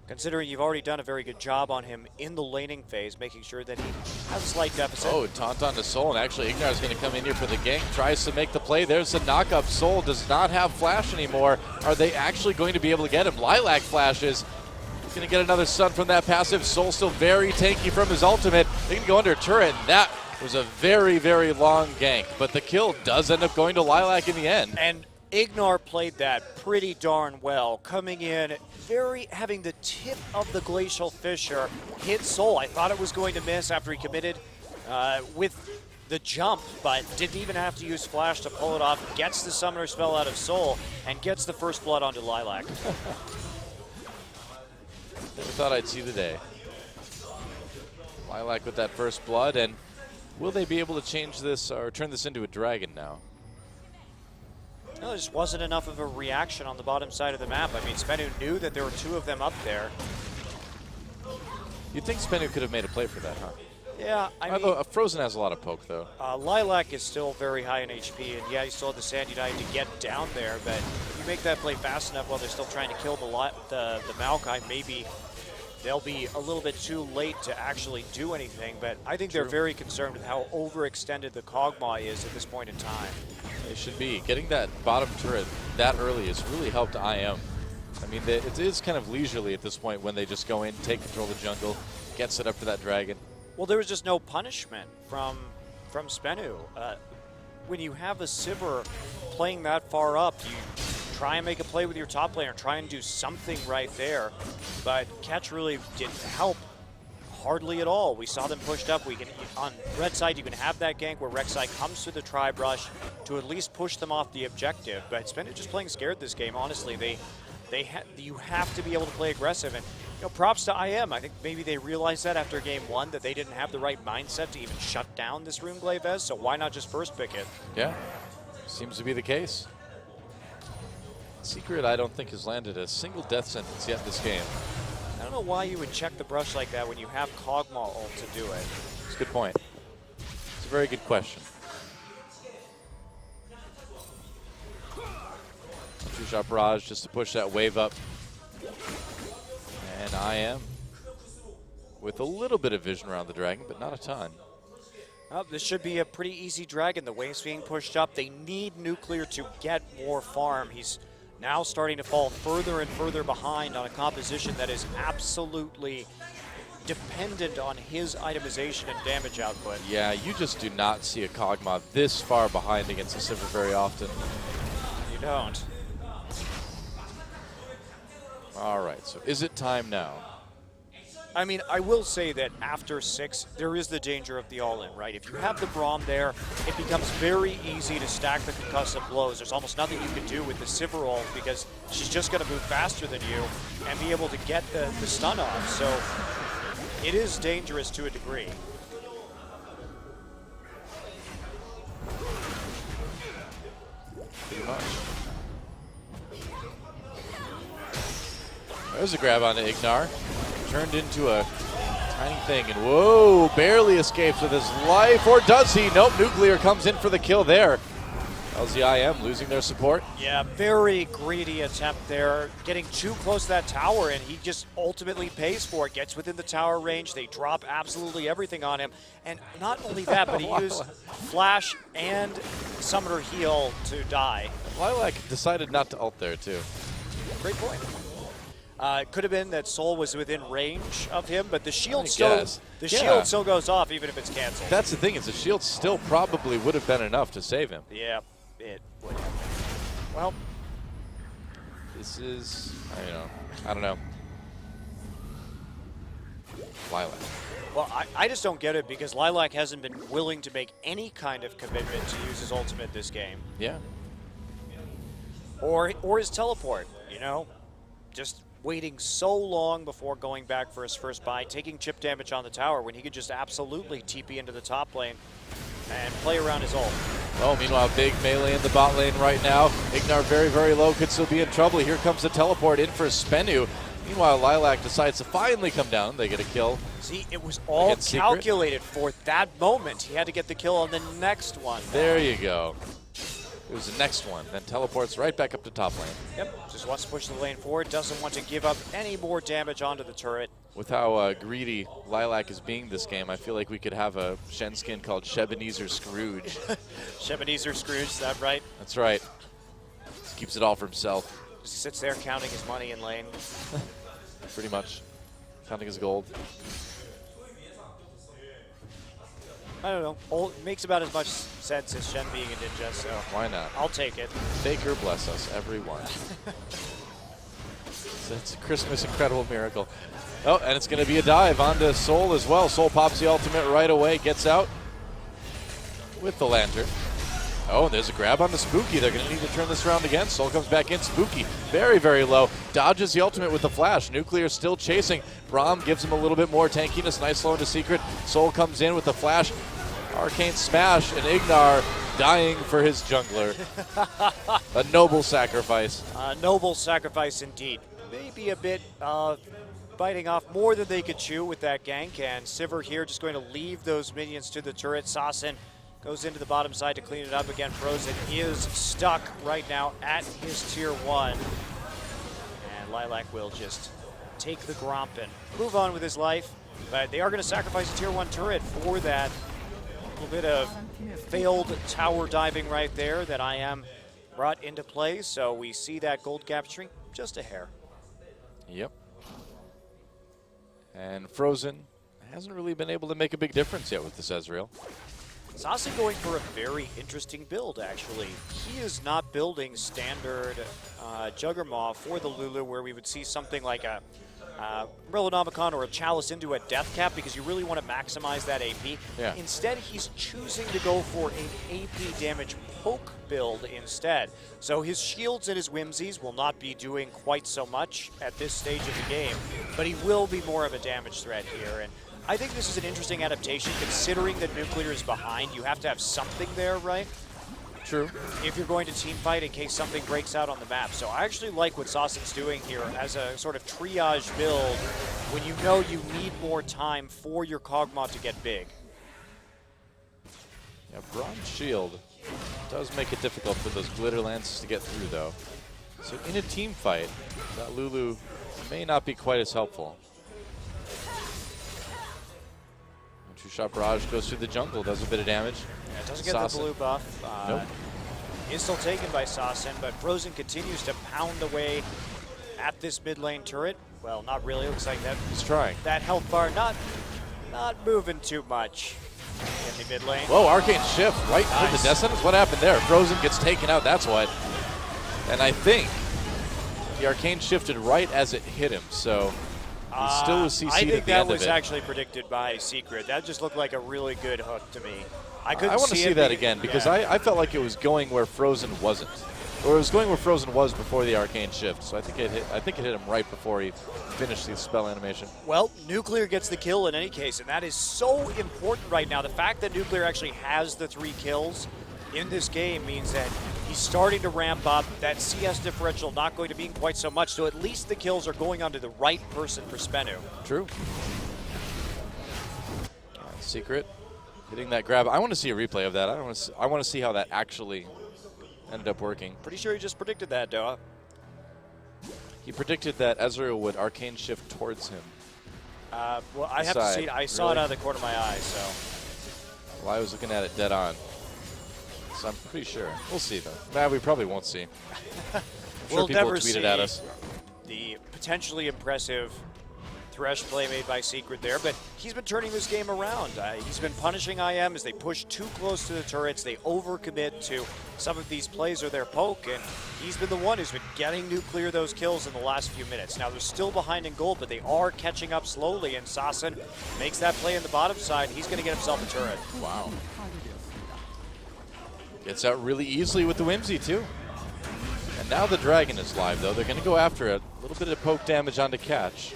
Speaker 2: Considering you've already done a very good job on him in the laning phase, making sure that he has a slight deficit.
Speaker 1: Oh, taunt on to Soul, and actually Ignar's going to come in here for the gank, tries to make the play. There's the knock-up. Soul does not have flash anymore. Are they actually going to be able to get him? Lilac flashes. He's going to get another stun from that passive. Soul still very tanky from his ultimate. They can go under turret, and that was a very, very long gank. But the kill does end up going to Lilac in the end.
Speaker 2: And Ignar played that pretty darn well, coming in having the tip of the Glacial Fissure hit Soul. I thought it was going to miss after he committed with the jump, but didn't even have to use flash to pull it off. Gets the summoner spell out of Soul and gets the first blood onto Lilac.
Speaker 1: Never thought I'd see the day. Lilac with that first blood, and will they be able to change this or turn this into a dragon now?
Speaker 2: No, there just wasn't enough of a reaction on the bottom side of the map. I mean, Spenu knew that there were 2 of them up there.
Speaker 1: You'd think Spenu could have made a play for that, huh?
Speaker 2: Yeah, I mean,
Speaker 1: Although Frozen has a lot of poke, though.
Speaker 2: Lilac is still very high in HP, and yeah, you still have the Sand United to get down there, but if you make that play fast enough while they're still trying to kill the Maokai, maybe they'll be a little bit too late to actually do anything, but I think they're very concerned with how overextended the Kog'Maw is at this point in time.
Speaker 1: They should be. Getting that bottom turret that early has really helped IM. I mean, it is kind of leisurely at this point when they just go in, take control of the jungle, get set up for that dragon.
Speaker 2: Well, there was just no punishment from Spenu. When you have a Sivir playing that far up, you try and make a play with your top laner, try and do something right there. But Catch really didn't help hardly at all. We saw them pushed up. We can, on red side, you can have that gank where Rek'Sai comes to the Tribe Rush to at least push them off the objective. But Spenu just playing scared this game, honestly. You have to be able to play aggressive, and props to IM. I think maybe they realized that after game 1 that they didn't have the right mindset to even shut down this Runeglaive Vez, so why not just first pick it?
Speaker 1: Yeah, seems to be the case. Secret, I don't think, has landed a single death sentence yet this game.
Speaker 2: I don't know why you would check the brush like that when you have Kog'Maw ult to do it.
Speaker 1: It's a good point. It's a very good question. Two-shot barrage just to push that wave up. And IM with a little bit of vision around the dragon, but not a ton.
Speaker 2: This should be a pretty easy dragon. The wave's being pushed up. They need Nuclear to get more farm. He's now starting to fall further and further behind on a composition that is absolutely dependent on his itemization and damage output.
Speaker 1: Yeah, you just do not see a Kog'Maw this far behind against a Sivir very often.
Speaker 2: You don't.
Speaker 1: All right, so is it time now?
Speaker 2: I mean, I will say that after 6, there is the danger of the all-in, right? If you have the Braum there, it becomes very easy to stack the concussive blows. There's almost nothing you can do with the Sivir ult because she's just going to move faster than you and be able to get the stun off. So it is dangerous to a degree.
Speaker 1: Pretty much. There's a grab onto Ignar. Turned into a tiny thing, and whoa, barely escapes with his life, or does he? Nope, Nuclear comes in for the kill there. LZIM losing their support.
Speaker 2: Yeah, very greedy attempt there, getting too close to that tower, and he just ultimately pays for it, gets within the tower range, they drop absolutely everything on him, and not only that, but he used Flash and Summoner Heal to die.
Speaker 1: Lilac decided not to ult there, too.
Speaker 2: Great point. It could have been that Soul was within range of him, but the shield still shield still goes off even if it's canceled.
Speaker 1: That's the thing, is the shield still probably would have been enough to save him.
Speaker 2: Yeah, it would have. Well,
Speaker 1: this is, I don't know. Lilac.
Speaker 2: Well, I just don't get it because Lilac hasn't been willing to make any kind of commitment to use his ultimate this game.
Speaker 1: Yeah.
Speaker 2: Or his teleport, just waiting so long before going back for his first buy, taking chip damage on the tower when he could just absolutely TP into the top lane and play around his ult.
Speaker 1: Oh, meanwhile, big melee in the bot lane right now. Ignar very, very low, could still be in trouble. Here comes the teleport in for Spenu. Meanwhile, Lilac decides to finally come down. They get a kill.
Speaker 2: See, it was all calculated for that moment. He had to get the kill on the next one.
Speaker 1: There you go. It was the next one, then teleports right back up to top lane.
Speaker 2: Yep, just wants to push the lane forward, doesn't want to give up any more damage onto the turret.
Speaker 1: With how greedy Lilac is being this game, I feel like we could have a Shen skin called Shebenezer Scrooge.
Speaker 2: Shebenezer Scrooge, is that right?
Speaker 1: That's right. Just keeps it all for himself.
Speaker 2: Just sits there counting his money in lane.
Speaker 1: Pretty much. Counting his gold.
Speaker 2: I don't know. Makes about as much sense as Shen being a ninja, so
Speaker 1: why not?
Speaker 2: I'll take it.
Speaker 1: Baker bless us, everyone. It's a Christmas incredible miracle. Oh, and it's going to be a dive onto Soul as well. Soul pops the ultimate right away, gets out with the lantern. Oh, and there's a grab on the Spooky. They're going to need to turn this around again. Soul comes back in. Spooky, very, very low. Dodges the ultimate with the flash. Nuclear still chasing. Braum gives him a little bit more tankiness. Nice slow into Secret. Soul comes in with the flash. Arcane smash, and Ignar dying for his jungler. A noble sacrifice.
Speaker 2: A noble sacrifice indeed. Maybe a bit biting off more than they could chew with that gank, and Sivir here just going to leave those minions to the turret. Sasin goes into the bottom side to clean it up again. Frozen is stuck right now at his tier 1. And Lilac will just take the Gromp and move on with his life. But they are going to sacrifice a tier 1 turret for that. A little bit of failed tower diving right there that I am brought into play. So we see that gold gap shrink just a hair.
Speaker 1: Yep. And Frozen hasn't really been able to make a big difference yet with this Ezreal.
Speaker 2: Sasin going for a very interesting build, actually. He is not building standard Juggermaw for the Lulu, where we would see something like a Rillanomicon or a Chalice into a Death Cap, because you really want to maximize that AP.
Speaker 1: Yeah.
Speaker 2: Instead, he's choosing to go for an AP damage poke build instead. So his shields and his whimsies will not be doing quite so much at this stage of the game, but he will be more of a damage threat here. And I think this is an interesting adaptation, considering that Nuclear is behind. You have to have something there, right?
Speaker 1: True.
Speaker 2: If you're going to team fight in case something breaks out on the map. So I actually like what Sasin's doing here as a sort of triage build when you know you need more time for your Kog'Maw to get big.
Speaker 1: Yeah, Bronze Shield does make it difficult for those glitter lances to get through, though. So in a team fight, that Lulu may not be quite as helpful. Two-shot barrage goes through the jungle, does a bit of damage.
Speaker 2: Yeah, it doesn't get the blue buff.
Speaker 1: Nope.
Speaker 2: Is still taken by Sasin, but Frozen continues to pound away at this mid lane turret. Well, not really. Looks like that.
Speaker 1: He's trying.
Speaker 2: That health bar not moving too much in the mid lane.
Speaker 1: Whoa, Arcane Shift right into the Death Sentence. What happened there? Frozen gets taken out, that's what. And I think the Arcane shifted right as it hit him, so he still was CC'd
Speaker 2: I think
Speaker 1: at the
Speaker 2: that
Speaker 1: end
Speaker 2: was
Speaker 1: of it.
Speaker 2: actually predicted by Secret. That just looked like a really good hook to me. I
Speaker 1: want to see that again, because I felt like it was going where Frozen wasn't. Or it was going where Frozen was before the Arcane Shift, so I think it hit him right before he finished the spell animation.
Speaker 2: Well, Nuclear gets the kill in any case, and that is so important right now. The fact that Nuclear actually has the 3 kills in this game means that he's starting to ramp up. That CS differential not going to be quite so much, so at least the kills are going onto the right person for Spenu.
Speaker 1: True. Secret hitting that grab. I want to see a replay of that. I want to see how that actually ended up working.
Speaker 2: Pretty sure he just predicted that, Doa.
Speaker 1: He predicted that Ezreal would Arcane Shift towards him.
Speaker 2: Well, I have to see it. I saw it out of the corner of my eye, so.
Speaker 1: Well, I was looking at it dead on. So I'm pretty sure. We'll see, though. Nah, we probably won't see. I'm sure
Speaker 2: We'll
Speaker 1: people
Speaker 2: never
Speaker 1: will tweet
Speaker 2: see
Speaker 1: it at us.
Speaker 2: The potentially impressive Thresh play made by Secret there, but he's been turning this game around. He's been punishing IM as they push too close to the turrets. They overcommit to some of these plays or their poke, and he's been the one who's been getting Nuclear those kills in the last few minutes. Now, they're still behind in gold, but they are catching up slowly, and Sasin makes that play in the bottom side. He's going to get himself a turret.
Speaker 1: Wow. Gets out really easily with the Whimsy, too. And now the Dragon is live, though. They're going to go after it. A little bit of poke damage onto Catch,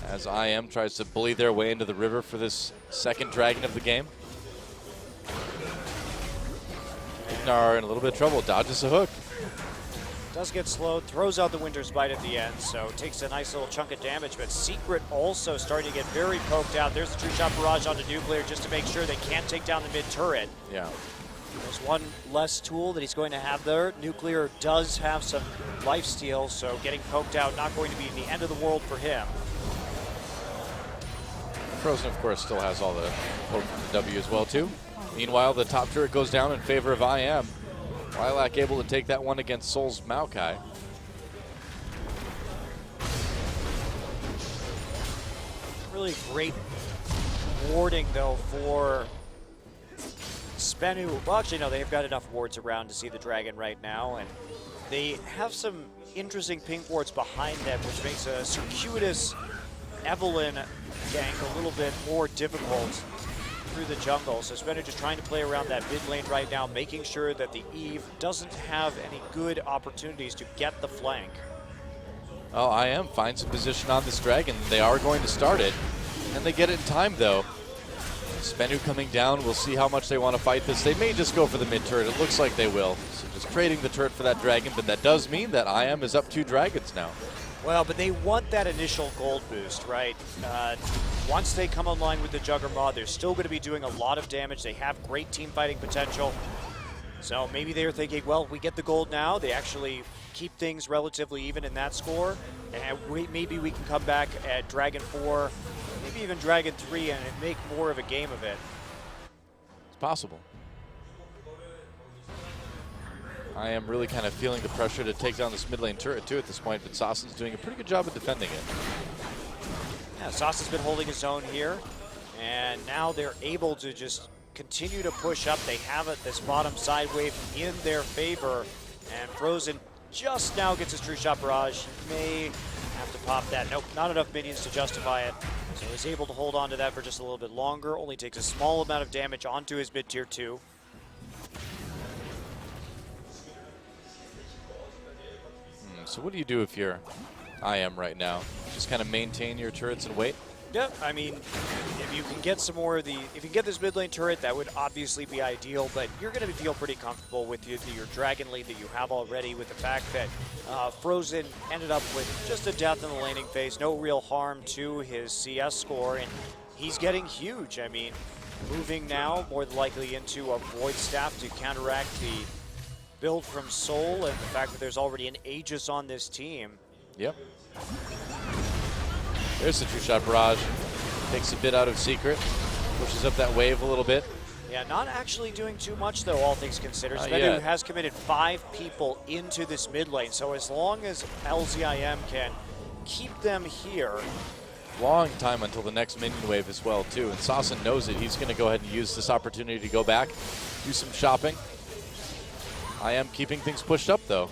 Speaker 1: as IM tries to bully their way into the river for this second Dragon of the game. Ignar in a little bit of trouble, dodges a hook.
Speaker 2: Does get slowed, throws out the Winter's Bite at the end, so takes a nice little chunk of damage, but Secret also starting to get very poked out. There's the True Shot Barrage onto Nuclear just to make sure they can't take down the mid turret.
Speaker 1: Yeah.
Speaker 2: There's one less tool that he's going to have there. Nuclear does have some lifesteal, so getting poked out not going to be the end of the world for him.
Speaker 1: Frozen, of course, still has all the poke from the W as well, too. Meanwhile, the top turret goes down in favor of IM. Lilac able to take that one against Soul's Maokai.
Speaker 2: Really great warding, though, for Spenu. Well, actually, no, they've got enough wards around to see the Dragon right now, and they have some interesting pink wards behind them, which makes a circuitous Evelyn gank a little bit more difficult through the jungle. So Spenu just trying to play around that mid lane right now, making sure that the Eve doesn't have any good opportunities to get the flank.
Speaker 1: Oh, IM finds a position on this Dragon. They are going to start it, and they get it in time, though. Spenu coming down. We'll see how much they want to fight this. They may just go for the mid turret. It looks like they will. So just trading the turret for that Dragon, but that does mean that IM is up 2 dragons now.
Speaker 2: Well, but they want that initial gold boost, right? Once they come online with the Juggernaut, they're still going to be doing a lot of damage. They have great team fighting potential. So maybe they're thinking, well, we get the gold now. They actually keep things relatively even in that score. And maybe we can come back at Dragon 4, maybe even Dragon 3, and make more of a game of it.
Speaker 1: It's possible. I am really kind of feeling the pressure to take down this mid lane turret too at this point, but Sassen's doing a pretty good job of defending it.
Speaker 2: Yeah, Sassen's been holding his own here, and now they're able to just continue to push up. They have this bottom side wave in their favor, and Frozen just now gets his True Shot Barrage. He may have to pop that. Nope, not enough minions to justify it. So he's able to hold on to that for just a little bit longer. Only takes a small amount of damage onto his mid tier 2.
Speaker 1: So what do you do if you're IM right now? Just kind of maintain your turrets and wait?
Speaker 2: Yeah, I mean, if you can get some more of the, if you can get this mid lane turret, that would obviously be ideal, but you're going to feel pretty comfortable with your Dragon lead that you have already, with the fact that Frozen ended up with just a death in the laning phase, no real harm to his CS score, and he's getting huge. I mean, moving now more than likely into a Void Staff to counteract the build from Soul, and the fact that there's already an Aegis on this team.
Speaker 1: Yep. There's the True Shot Barrage. Takes a bit out of Secret. Pushes up that wave a little bit.
Speaker 2: Yeah, not actually doing too much though, all things considered.
Speaker 1: Not
Speaker 2: SBE
Speaker 1: yet.
Speaker 2: has committed 5 people into this mid lane, so as long as LZIM can keep them here.
Speaker 1: Long time until the next minion wave as well too, and Sassen knows it. He's going to go ahead and use this opportunity to go back, do some shopping. I am keeping things pushed up though.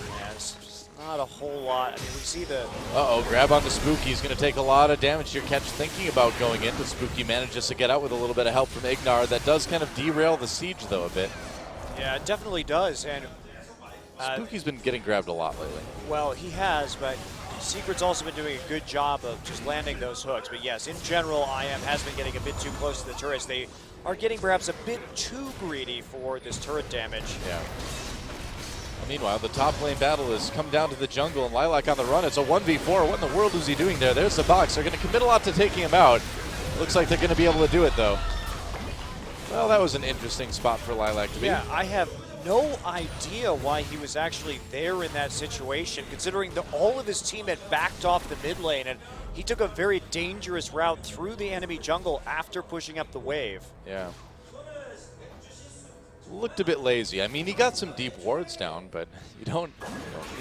Speaker 2: Yeah, it's just not a whole lot. I mean, we see the...
Speaker 1: Uh-oh, grab on the Spooky. He's going to take a lot of damage here. Catch thinking about going in, but Spooky manages to get out with a little bit of help from Ignar. That does kind of derail the siege though a bit.
Speaker 2: Yeah, it definitely does, and...
Speaker 1: Spooky's been getting grabbed a lot lately.
Speaker 2: Well, he has, but Secret's also been doing a good job of just landing those hooks. But yes, in general, IM has been getting a bit too close to the turrets. They are getting perhaps a bit too greedy for this turret damage.
Speaker 1: Yeah. Meanwhile, the top lane battle has come down to the jungle, and Lilac on the run. It's a 1v4. What in the world is he doing there? There's the box. They're going to commit a lot to taking him out. Looks like they're going to be able to do it, though. Well, that was an interesting spot for Lilac to be.
Speaker 2: Yeah, I have no idea why he was actually there in that situation, considering that all of his team had backed off the mid lane, and he took a very dangerous route through the enemy jungle after pushing up the wave.
Speaker 1: Yeah. Looked a bit lazy. I mean, he got some deep wards down, but you don't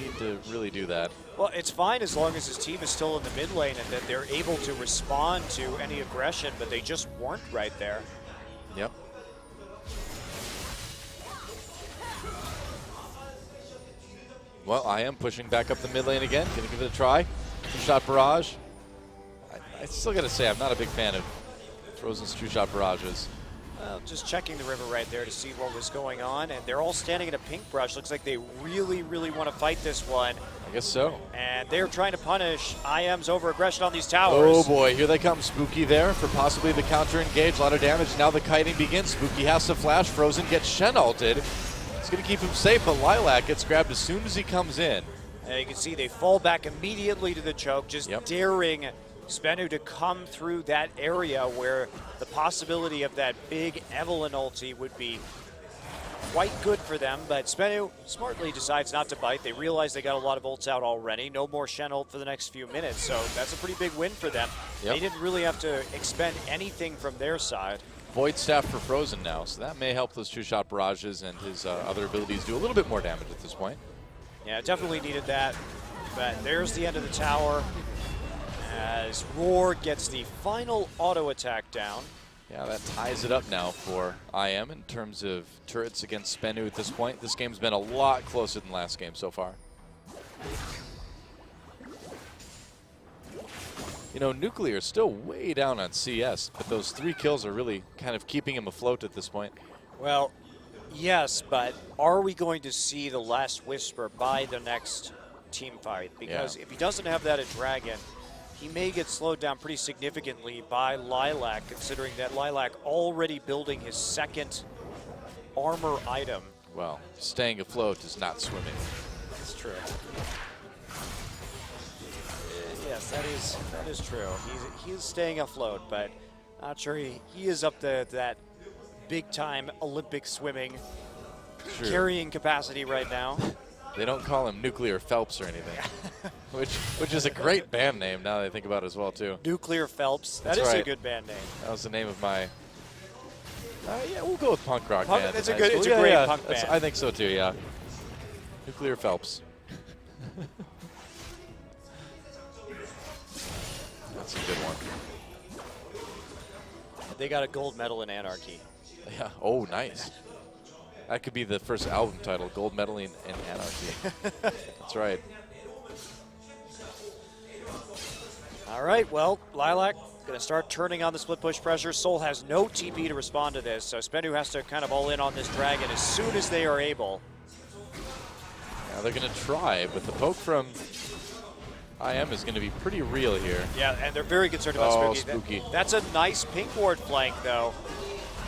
Speaker 1: need to really do that.
Speaker 2: Well, it's fine as long as his team is still in the mid lane and that they're able to respond to any aggression, but they just weren't right there.
Speaker 1: Yep. Well, I am pushing back up the mid lane again. Gonna give it a try. True Shot Barrage. I still gotta say, I'm not a big fan of Frozen's True Shot Barrages.
Speaker 2: Well, just checking the river right there to see what was going on, and they're all standing in a pink brush. Looks like they really, really want to fight this one.
Speaker 1: I guess so.
Speaker 2: And they're trying to punish IM's over-aggression on these towers.
Speaker 1: Oh boy, here they come. Spooky there for possibly the counter engage. A lot of damage. Now the kiting begins. Spooky has to flash. Frozen gets Shen ulted. It's going to keep him safe, but Lilac gets grabbed as soon as he comes in.
Speaker 2: And you can see they fall back immediately to the choke, just daring SBE to come through that area where the possibility of that big Evelyn ulti would be quite good for them, but SBE smartly decides not to bite. They realize they got a lot of ults out already. No more Shen ult for the next few minutes, so that's a pretty big win for them. They didn't really have to expend anything from their side.
Speaker 1: Void Staff for Frozen now, so that may help those True Shot Barrages and his other abilities do a little bit more damage at this point.
Speaker 2: Yeah, definitely needed that, but there's the end of the tower as Roar gets the final auto attack down.
Speaker 1: Yeah, that ties it up now for IM in terms of turrets against SBE at this point. This game's been a lot closer than last game so far. You know, Nuclear is still way down on CS, but those 3 kills are really kind of keeping him afloat at this point.
Speaker 2: Well, yes, but are we going to see the last Whisper by the next team fight? Because if he doesn't have that at Dragon, he may get slowed down pretty significantly by Lilac, considering that Lilac already building his second armor item.
Speaker 1: Well, staying afloat is not swimming.
Speaker 2: That's true. that is true. He is staying afloat, but not sure he is up to that big time Olympic swimming carrying capacity right now.
Speaker 1: They don't call him Nuclear Phelps or anything, which is a great band name now that I think about it as well too.
Speaker 2: Nuclear Phelps.
Speaker 1: That's
Speaker 2: is
Speaker 1: right.
Speaker 2: a good band name.
Speaker 1: That was the name of my. Yeah, we'll go with punk rock band.
Speaker 2: It's
Speaker 1: in
Speaker 2: a
Speaker 1: high
Speaker 2: good,
Speaker 1: school.
Speaker 2: it's a great punk band.
Speaker 1: I think so too. Yeah. Nuclear Phelps. That's a good one.
Speaker 2: They got a gold medal in Anarchy.
Speaker 1: Yeah. Oh, nice. That could be the first album title, Gold Medal in Anarchy. That's right.
Speaker 2: All right, well, Lilac going to start turning on the split push pressure. Soul has no TP to respond to this, so Spenu has to kind of all in on this Dragon as soon as they are able.
Speaker 1: Now they're going to try, but the poke from IM is going to be pretty real here.
Speaker 2: Yeah, and they're very concerned about Spooky.
Speaker 1: Spooky.
Speaker 2: That's a nice pink ward flank, though.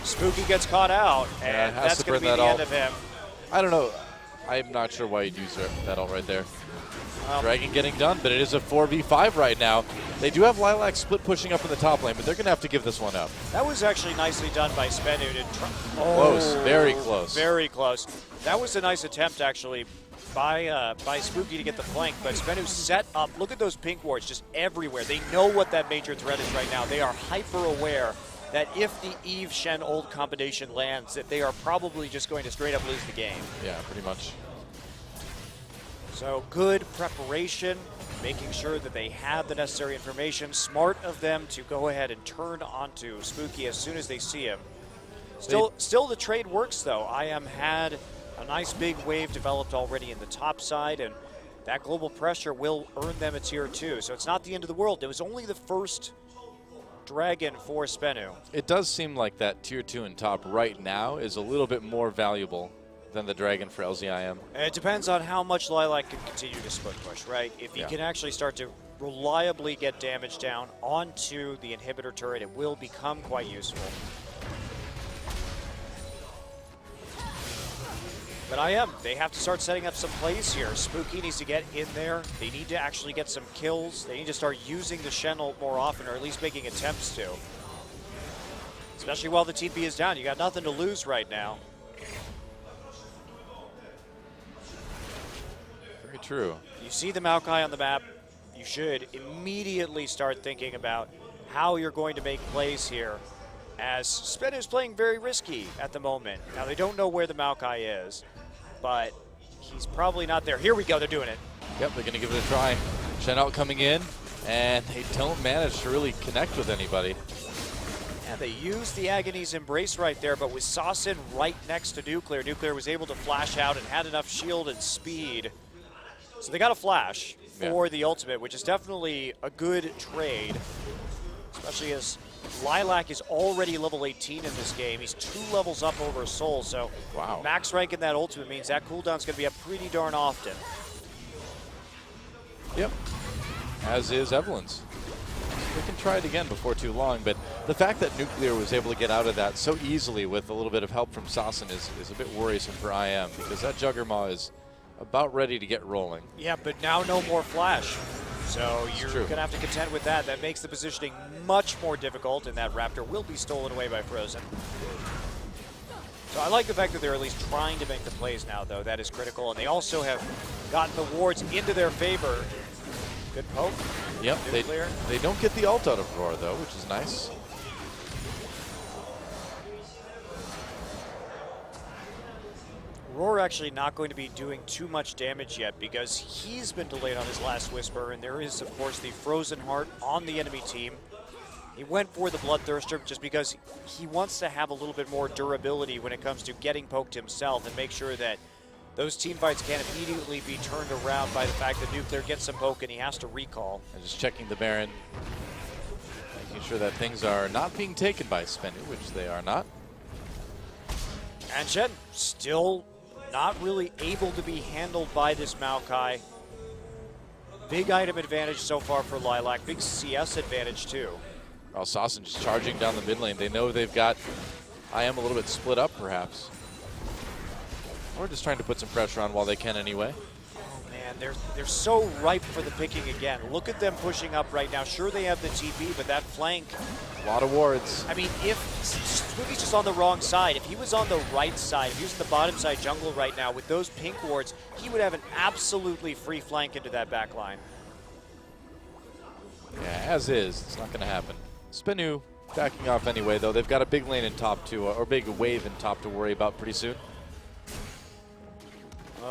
Speaker 2: Spooky gets caught out, and that's going to be the end of him.
Speaker 1: I don't know. I'm not sure why you'd use that ult right there. Dragon getting done, but it is a 4v5 right now. They do have Lilac split pushing up in the top lane, but they're going to have to give this one up.
Speaker 2: That was actually nicely done by Spenu to try.
Speaker 1: Close, very close.
Speaker 2: Very close. That was a nice attempt, actually, by Spooky to get the flank, but Spenu set up. Look at those pink wards just everywhere. They know what that major threat is right now. They are hyper aware that if the Eve Shen ult combination lands, that they are probably just going to straight up lose the game.
Speaker 1: Yeah, pretty much.
Speaker 2: So good preparation, making sure that they have the necessary information. Smart of them to go ahead and turn onto Spooky as soon as they see him. Still the trade works though. IM had a nice big wave developed already in the top side, and that global pressure will earn them a tier 2. So it's not the end of the world. It was only the first Dragon for Spenu.
Speaker 1: It does seem like that tier 2 and top right now is a little bit more valuable than the Dragon for LZIM.
Speaker 2: It depends on how much Lilac can continue to split push, right? If he can actually start to reliably get damage down onto the inhibitor turret, it will become quite useful. But IM, they have to start setting up some plays here. Spooky needs to get in there. They need to actually get some kills. They need to start using the Shen ult more often, or at least making attempts to. Especially while the TP is down. You got nothing to lose right now.
Speaker 1: Very true.
Speaker 2: You see the Maokai on the map, you should immediately start thinking about how you're going to make plays here, as Spenu is playing very risky at the moment. Now, they don't know where the Maokai is, but he's probably not there. Here we go, they're doing it.
Speaker 1: Yep, they're going to give it a try. Shen ult coming in, and they don't manage to really connect with anybody.
Speaker 2: Yeah, they used the Agony's Embrace right there, but with Sassin right next to Nuclear, Nuclear was able to flash out and had enough shield and speed. So they got a flash for the ultimate, which is definitely a good trade, especially as Lilac is already level 18 in this game. He's 2 levels up over Soul, so max rank in that ultimate means that cooldown's going to be up pretty darn often.
Speaker 1: Yep, as is Evelyn's. We can try it again before too long, but the fact that Nuclear was able to get out of that so easily with a little bit of help from Sassin is a bit worrisome for IM, because that Juggermaw is about ready to get rolling.
Speaker 2: Yeah, but now no more flash. So you're going to have to contend with that. That makes the positioning much more difficult, and that Raptor will be stolen away by Frozen. So I like the fact that they're at least trying to make the plays now, though. That is critical. And they also have gotten the wards into their favor. Good poke.
Speaker 1: Yep, they don't get the ult out of Roar, though, which is nice.
Speaker 2: Roar actually not going to be doing too much damage yet because he's been delayed on his last Whisper, and there is, of course, the Frozen Heart on the enemy team. He went for the Bloodthirster just because he wants to have a little bit more durability when it comes to getting poked himself and make sure that those team fights can't immediately be turned around by the fact that Nuclear gets some poke and he has to recall.
Speaker 1: And just checking the Baron, making sure that things are not being taken by Spenu, which they are not.
Speaker 2: And Shen still not really able to be handled by this Maokai. Big item advantage so far for Lilac. Big CS advantage too.
Speaker 1: Well, Sassin just charging down the mid lane. They know they've got IM a little bit split up, perhaps. Or just trying to put some pressure on while they can anyway.
Speaker 2: Oh man, And they're so ripe for the picking again. Look at them pushing up right now. Sure, they have the TP, but that flank.
Speaker 1: A lot of wards.
Speaker 2: I mean, if Spooky's just on the wrong side, if he was on the right side, if he was in the bottom side jungle right now with those pink wards, he would have an absolutely free flank into that back line.
Speaker 1: Yeah, as is. It's not going to happen. Spinu backing off anyway, though. They've got a big lane in top to, or big wave in top to worry about pretty soon.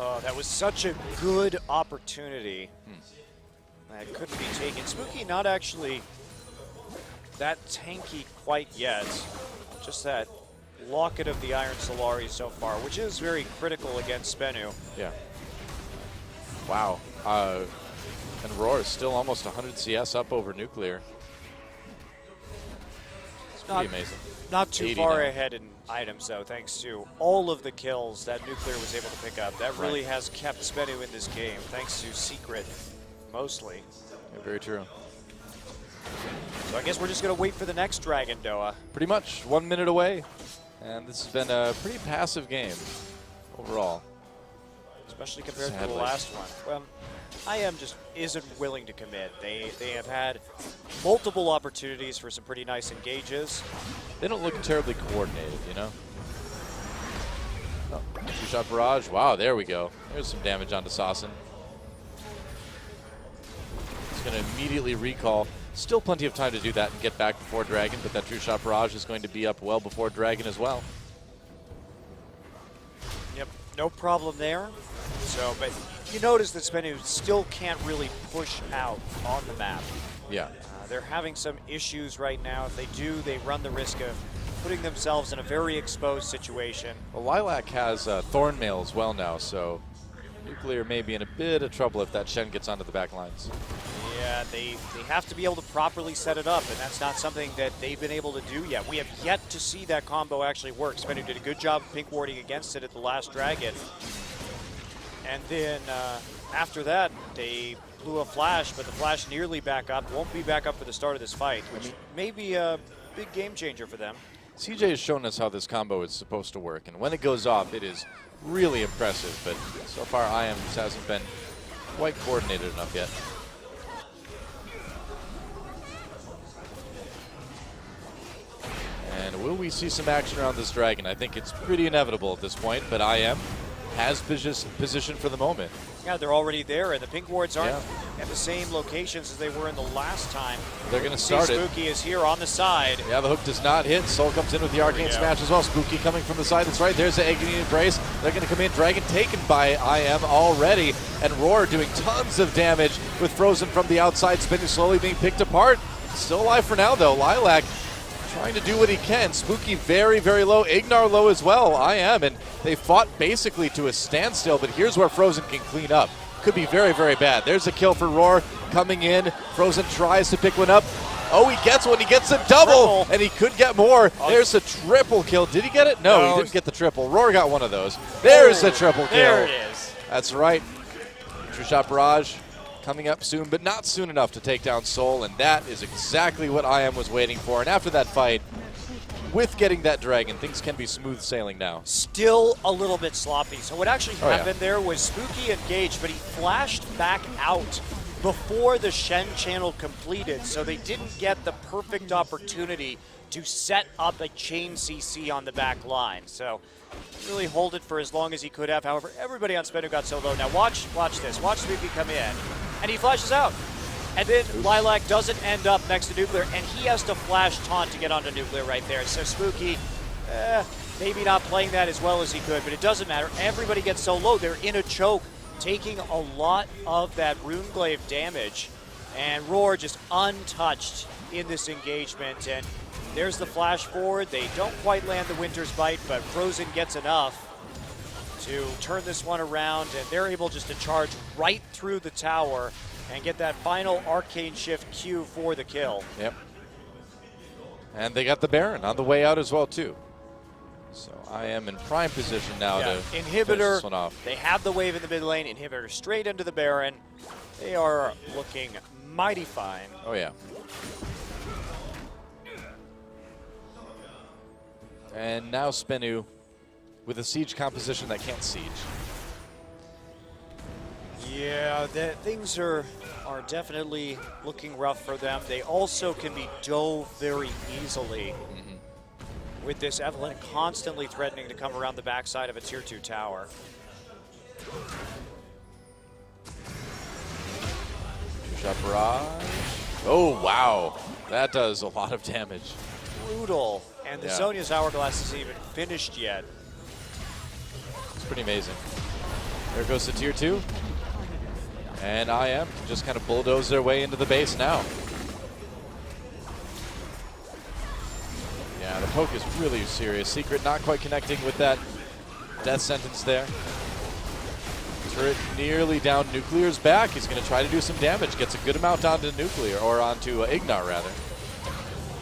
Speaker 2: Oh, that was such a good opportunity. That couldn't be taken. Spooky not actually that tanky quite yet. Just that locket of the Iron Solari so far, which is very critical against Spenu.
Speaker 1: Yeah. Wow. And Roar is still almost 100 CS up over Nuclear. It's pretty amazing.
Speaker 2: Not too far
Speaker 1: now.
Speaker 2: ahead in items, though, thanks to all of the kills that Nuclear was able to pick up. That really has kept Spenu in this game, thanks to Secret, mostly.
Speaker 1: Yeah, very true.
Speaker 2: So I guess we're just going to wait for the next Dragon, Doa.
Speaker 1: Pretty much 1 minute away. And this has been a pretty passive game overall.
Speaker 2: Especially compared to
Speaker 1: Sadly.
Speaker 2: the last one. Well, IM just isn't willing to commit. They have had multiple opportunities for some pretty nice engages.
Speaker 1: They don't look terribly coordinated, you know? Oh, two-shot barrage. Wow, there we go. There's some damage onto Sasson. It's going to immediately recall. Still plenty of time to do that and get back before Dragon, but that two-shot barrage is going to be up well before Dragon as well.
Speaker 2: Yep, no problem there. So, but you notice that Spenu still can't really push out on the map.
Speaker 1: Yeah.
Speaker 2: They're having some issues right now. If they do, they run the risk of putting themselves in a very exposed situation.
Speaker 1: Well, Lilac has Thornmail as well now, so Nuclear may be in a bit of trouble if that Shen gets onto the back lines.
Speaker 2: Yeah, they have to be able to properly set it up, and that's not something that they've been able to do yet. We have yet to see that combo actually work. Spenu did a good job of pink warding against it at the last Dragon. And then after that, they blew a flash, but the flash nearly back up. Won't be back up for the start of this fight, which may be a big game changer for them.
Speaker 1: CJ has shown us how this combo is supposed to work, and when it goes off, it is really impressive, but so far IM just hasn't been quite coordinated enough yet. And will we see some action around this Dragon? I think it's pretty inevitable at this point, but IM has position for the moment.
Speaker 2: Yeah, they're already there, and the pink wards aren't at the same locations as they were in the last time.
Speaker 1: They're going to start it.
Speaker 2: Spooky is here on the side.
Speaker 1: Yeah, the hook does not hit. Soul comes in with the Arcane Smash as well. Spooky coming from the side. That's right. There's the Agony Embrace. They're going to come in. Dragon taken by IM already. And Roar doing tons of damage with Frozen from the outside. Spinning slowly being picked apart. Still alive for now, though. Lilac trying to do what he can. Spooky very, very low. Ignar low as well. IM. And they fought basically to a standstill. But here's where Frozen can clean up. Could be very, very bad. There's a kill for Roar coming in. Frozen tries to pick one up. Oh, he gets one. He gets a double. And he could get more. There's a triple kill. Did he get it? No, he didn't get the triple. Roar got one of those. There's a triple kill.
Speaker 2: There it is.
Speaker 1: That's right. True Shot Barrage coming up soon, but not soon enough to take down Soul. And that is exactly what IM was waiting for. And after that fight, with getting that Dragon, things can be smooth sailing now.
Speaker 2: Still a little bit sloppy. So what actually happened there was Spooky engaged, but he flashed back out before the Shen channel completed, so they didn't get the perfect opportunity to set up a chain CC on the back line. So really hold it for as long as he could have. However, everybody on Spenu got so low. Now watch this. Watch Spooky come in, and he flashes out. And then Lilac doesn't end up next to Nuclear, and he has to flash taunt to get onto Nuclear right there. So Spooky, maybe not playing that as well as he could, but it doesn't matter. Everybody gets so low. They're in a choke, taking a lot of that Runeglaive damage. And Roar just untouched in this engagement. And there's the flash forward. They don't quite land the Winter's Bite, but Frozen gets enough to turn this one around, and they're able just to charge right through the tower and get that final Arcane Shift Q for the kill.
Speaker 1: Yep. And they got the Baron on the way out as well, too. So I am in prime position now to finish this one off.
Speaker 2: They have the wave in the mid lane. Inhibitor straight into the Baron. They are looking mighty fine.
Speaker 1: Oh, yeah. And now Spenu with a siege composition that can't siege.
Speaker 2: Yeah, things are definitely looking rough for them. They also can be dove very easily with this Evelyn constantly threatening to come around the backside of a tier 2 tower.
Speaker 1: Shot barrage. Oh, wow. That does a lot of damage.
Speaker 2: Brutal. And the
Speaker 1: Yeah.
Speaker 2: Zhonya's Hourglass isn't even finished yet.
Speaker 1: It's pretty amazing. There goes the tier 2. And IM can just kind of bulldoze their way into the base now. Yeah, the poke is really serious. Secret not quite connecting with that death sentence there. Turret nearly down. Nuclear's back. He's going to try to do some damage. Gets a good amount onto Nuclear, or onto Ignar rather.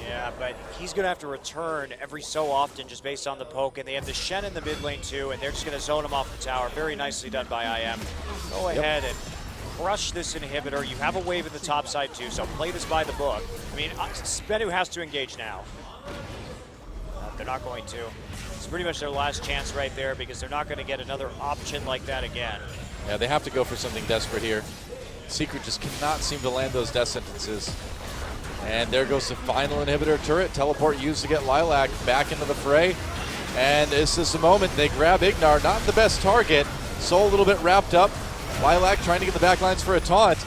Speaker 2: Yeah, but he's going to have to return every so often just based on the poke. And they have the Shen in the mid lane too, and they're just going to zone him off the tower. Very nicely done by IM. Go ahead and crush this inhibitor. You have a wave in the top side too, so play this by the book. I mean, SBE has to engage now. They're not going to. It's pretty much their last chance right there because they're not going to get another option like that again.
Speaker 1: Yeah, they have to go for something desperate here. Secret just cannot seem to land those death sentences. And there goes the final inhibitor turret. Teleport used to get Lilac back into the fray. And this is the moment they grab Ignar. Not the best target. Soul a little bit wrapped up. Lilac trying to get the backlines for a taunt.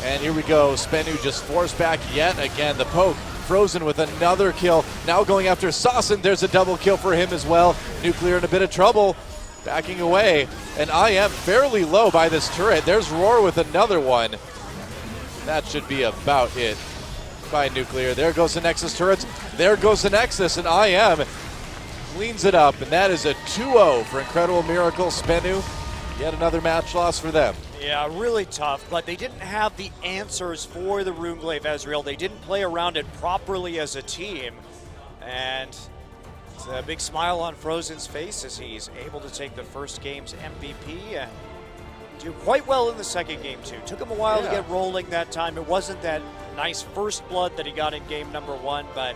Speaker 1: And here we go. SBE just forced back yet again. The poke. Frozen with another kill. Now going after Sassen. There's a double kill for him as well. Nuclear in a bit of trouble. Backing away. And IM fairly low by this turret. There's Roar with another one. That should be about it by Nuclear. There goes the Nexus turrets. There goes the Nexus. And IM cleans it up. And that is a 2-0 for Incredible Miracle. SBE. Yet another match loss for them.
Speaker 2: Yeah, really tough, but they didn't have the answers for the Runeglaive Ezreal. They didn't play around it properly as a team, and it's a big smile on Frozen's face as he's able to take the first game's MVP and do quite well in the second game too. Took him a while to get rolling that time. It wasn't that nice first blood that he got in game number 1, but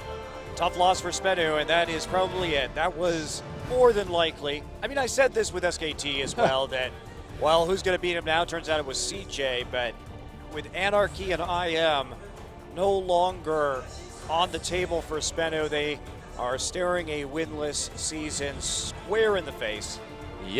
Speaker 2: tough loss for SBE, and that is probably it. That was more than likely. I mean, I said this with SKT as well, that, well, who's going to beat him now? Turns out it was CJ, but with Anarchy and IM no longer on the table for SBE, they are staring a winless season square in the face.
Speaker 1: Yep.